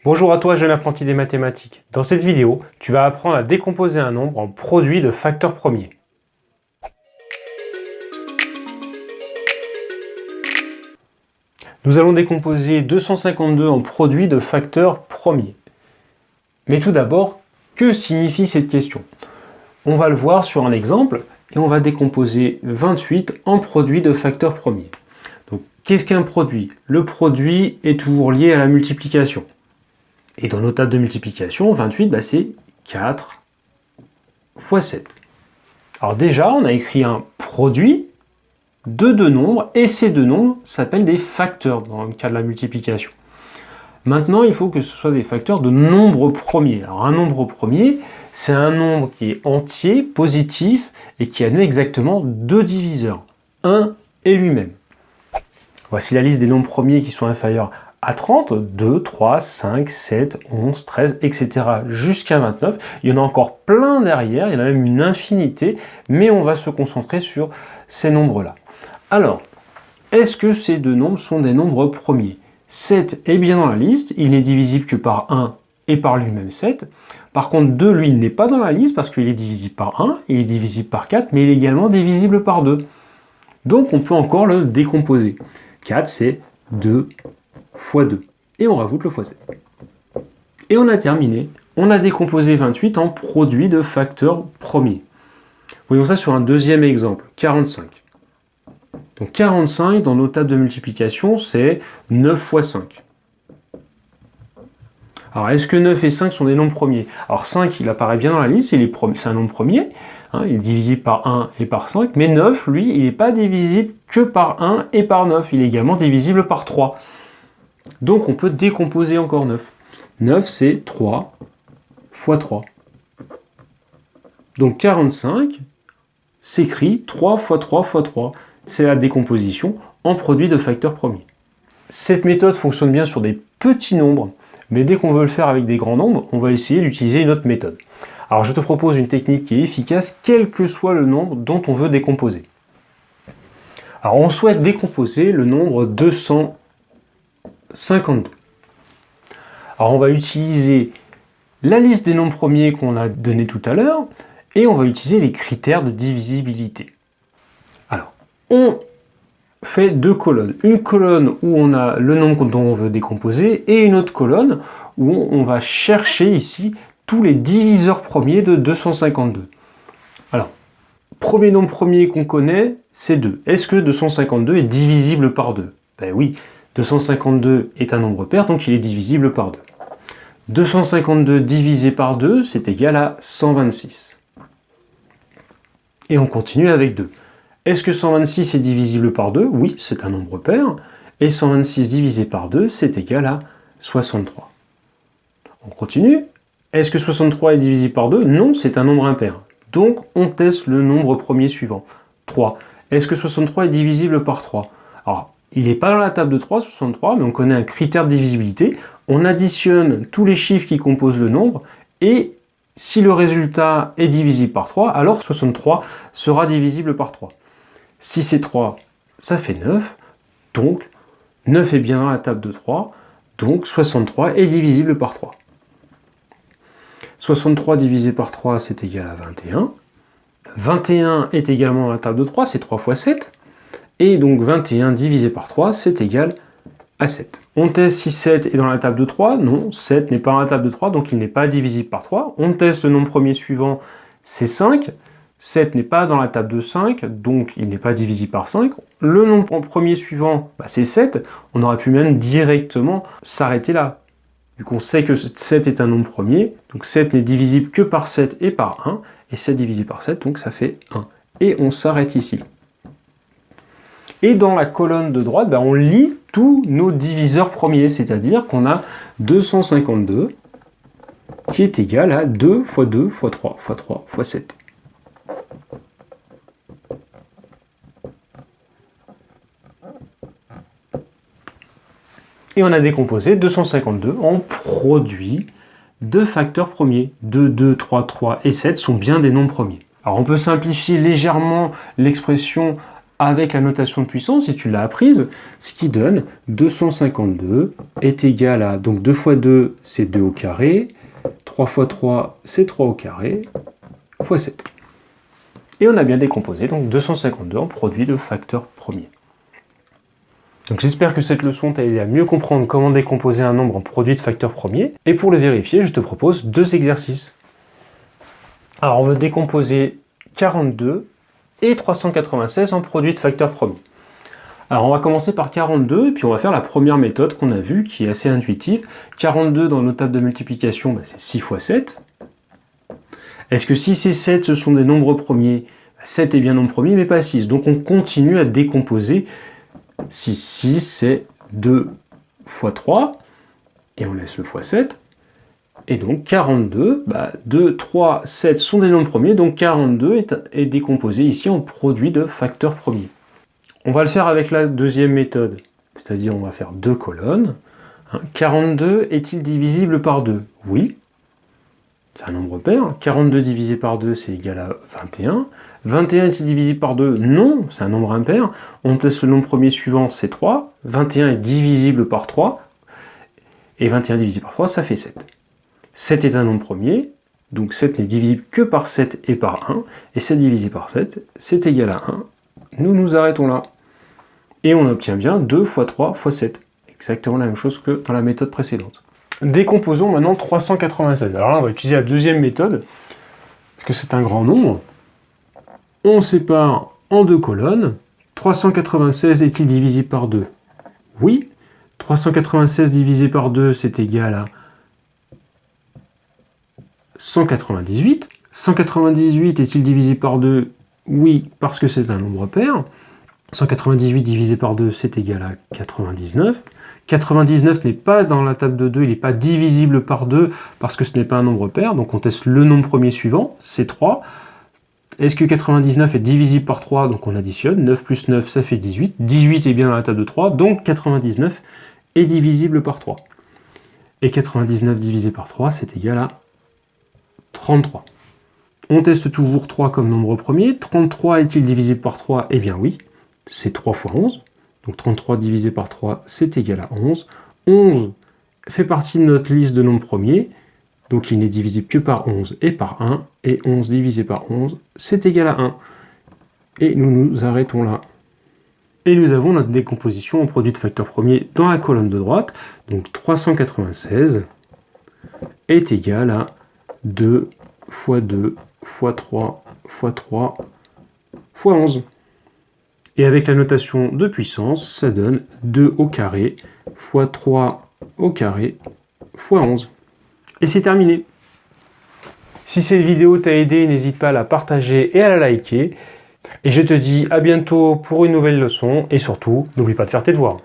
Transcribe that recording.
Bonjour à toi, jeune apprenti des mathématiques. Dans cette vidéo, tu vas apprendre à décomposer un nombre en produit de facteurs premiers. Nous allons décomposer 252 en produit de facteurs premiers. Mais tout d'abord, que signifie cette question? On va le voir sur un exemple et on va décomposer 28 en produit de facteurs premiers. Donc, qu'est-ce qu'un produit? Le produit est toujours lié à la multiplication. Et dans nos tables de multiplication, 28, c'est 4 fois 7. Alors déjà, on a écrit un produit de deux nombres, et ces deux nombres s'appellent des facteurs dans le cas de la multiplication. Maintenant, il faut que ce soit des facteurs de nombres premiers. Alors un nombre premier, c'est un nombre qui est entier, positif, et qui admet exactement deux diviseurs, 1 et lui-même. Voici la liste des nombres premiers qui sont inférieurs à 30, 2, 3, 5, 7, 11, 13, etc. jusqu'à 29. Il y en a encore plein derrière, il y en a même une infinité, mais on va se concentrer sur ces nombres-là. Alors, est-ce que ces deux nombres sont des nombres premiers? 7 est bien dans la liste, il n'est divisible que par 1 et par lui-même 7. Par contre, 2, lui, il n'est pas dans la liste parce qu'il est divisible par 1, il est divisible par 4, mais il est également divisible par 2. Donc, on peut encore le décomposer. 4, c'est 2 fois 2. Et on rajoute le fois 7. Et on a terminé. On a décomposé 28 en produit de facteurs premiers. Voyons ça sur un deuxième exemple, 45. Donc 45, dans nos tables de multiplication, c'est 9 fois 5. Alors, est-ce que 9 et 5 sont des nombres premiers? Alors 5, il apparaît bien dans la liste, c'est un nombre premier. Il est divisible par 1 et par 5. Mais 9, lui, il n'est pas divisible que par 1 et par 9. Il est également divisible par 3. Donc on peut décomposer encore 9. 9, c'est 3 fois 3. Donc 45 s'écrit 3 fois 3 fois 3. C'est la décomposition en produit de facteurs premiers. Cette méthode fonctionne bien sur des petits nombres, mais dès qu'on veut le faire avec des grands nombres, on va essayer d'utiliser une autre méthode. Alors je te propose une technique qui est efficace, quel que soit le nombre dont on veut décomposer. Alors on souhaite décomposer le nombre 252. Alors on va utiliser la liste des nombres premiers qu'on a donné tout à l'heure et on va utiliser les critères de divisibilité. Alors, on fait deux colonnes. Une colonne où on a le nombre dont on veut décomposer et une autre colonne où on va chercher ici tous les diviseurs premiers de 252. Alors, premier nombre premier qu'on connaît, c'est 2. Est-ce que 252 est divisible par 2? Ben oui. 252 est un nombre pair, donc il est divisible par 2. 252 divisé par 2, c'est égal à 126. Et on continue avec 2. Est-ce que 126 est divisible par 2? Oui, c'est un nombre pair. Et 126 divisé par 2, c'est égal à 63. On continue. Est-ce que 63 est divisible par 2? Non, c'est un nombre impair. Donc, on teste le nombre premier suivant. 3. Est-ce que 63 est divisible par 3? Alors, il n'est pas dans la table de 3, 63, mais on connaît un critère de divisibilité. On additionne tous les chiffres qui composent le nombre, et si le résultat est divisible par 3, alors 63 sera divisible par 3. Si c'est 3, ça fait 9, donc 9 est bien dans la table de 3, donc 63 est divisible par 3. 63 divisé par 3, c'est égal à 21. 21 est également dans la table de 3, c'est 3 fois 7. Et donc 21 divisé par 3, c'est égal à 7. On teste si 7 est dans la table de 3. Non, 7 n'est pas dans la table de 3, donc il n'est pas divisible par 3. On teste le nombre premier suivant, c'est 5. 7 n'est pas dans la table de 5, donc il n'est pas divisible par 5. Le nombre premier suivant, c'est 7. On aurait pu même directement s'arrêter là. Vu qu'on sait que 7 est un nombre premier, donc 7 n'est divisible que par 7 et par 1. Et 7 divisé par 7, donc ça fait 1. Et on s'arrête ici. Et dans la colonne de droite, on lit tous nos diviseurs premiers, c'est-à-dire qu'on a 252 qui est égal à 2 fois 2 fois 3 fois 3 fois 7. Et on a décomposé 252 en produit de facteurs premiers. 2, 2, 3, 3 et 7 sont bien des nombres premiers. Alors on peut simplifier légèrement l'expression avec la notation de puissance, si tu l'as apprise, ce qui donne 252 est égal à, donc 2 fois 2, c'est 2 au carré, 3 fois 3, c'est 3 au carré, fois 7. Et on a bien décomposé donc 252 en produit de facteurs premiers. Donc j'espère que cette leçon t'a aidé à mieux comprendre comment décomposer un nombre en produit de facteurs premiers. Et pour le vérifier, je te propose 2 exercices. Alors on veut décomposer 42 et 396 en produit de facteurs premiers. Alors on va commencer par 42 et puis on va faire la première méthode qu'on a vue qui est assez intuitive. 42 dans notre table de multiplication, c'est 6 fois 7. Est-ce que 6 et 7 ce sont des nombres premiers? 7 est bien nombre premier mais pas 6. Donc on continue à décomposer. 6 c'est 2 fois 3 et on laisse le fois 7. Et donc 42, 2, 3, 7 sont des nombres premiers, donc 42 est décomposé ici en produit de facteurs premiers. On va le faire avec la deuxième méthode, c'est-à-dire on va faire 2 colonnes. 42 est-il divisible par 2? Oui, c'est un nombre pair. 42 divisé par 2, c'est égal à 21. 21 est-il divisible par 2? Non, c'est un nombre impair. On teste le nombre premier suivant, c'est 3. 21 est divisible par 3. Et 21 divisé par 3, ça fait 7. 7 est un nombre premier, donc 7 n'est divisible que par 7 et par 1, et 7 divisé par 7, c'est égal à 1. Nous nous arrêtons là. Et on obtient bien 2 fois 3 fois 7. Exactement la même chose que dans la méthode précédente. Décomposons maintenant 396. Alors là, on va utiliser la deuxième méthode, parce que c'est un grand nombre. On sépare en 2 colonnes. 396 est-il divisible par 2? Oui. 396 divisé par 2, c'est égal à 198. 198 est-il divisible par 2? Oui, parce que c'est un nombre pair. 198 divisé par 2, c'est égal à 99. 99 n'est pas dans la table de 2, il n'est pas divisible par 2 parce que ce n'est pas un nombre pair. Donc on teste le nombre premier suivant, c'est 3. Est-ce que 99 est divisible par 3? Donc on additionne. 9 plus 9, ça fait 18. 18 est bien dans la table de 3, donc 99 est divisible par 3. Et 99 divisé par 3, c'est égal à 33. On teste toujours 3 comme nombre premier. 33 est-il divisible par 3? Eh bien oui, c'est 3 fois 11. Donc 33 divisé par 3, c'est égal à 11. 11 fait partie de notre liste de nombres premiers, donc il n'est divisible que par 11 et par 1. Et 11 divisé par 11, c'est égal à 1. Et nous nous arrêtons là. Et nous avons notre décomposition en produit de facteurs premiers dans la colonne de droite. Donc 396 est égal à 2 fois 2 fois 3 fois 3 fois 11. Et avec la notation de puissance, ça donne 2 au carré fois 3 au carré fois 11. Et c'est terminé. Si cette vidéo t'a aidé, n'hésite pas à la partager et à la liker. Et je te dis à bientôt pour une nouvelle leçon. Et surtout, n'oublie pas de faire tes devoirs.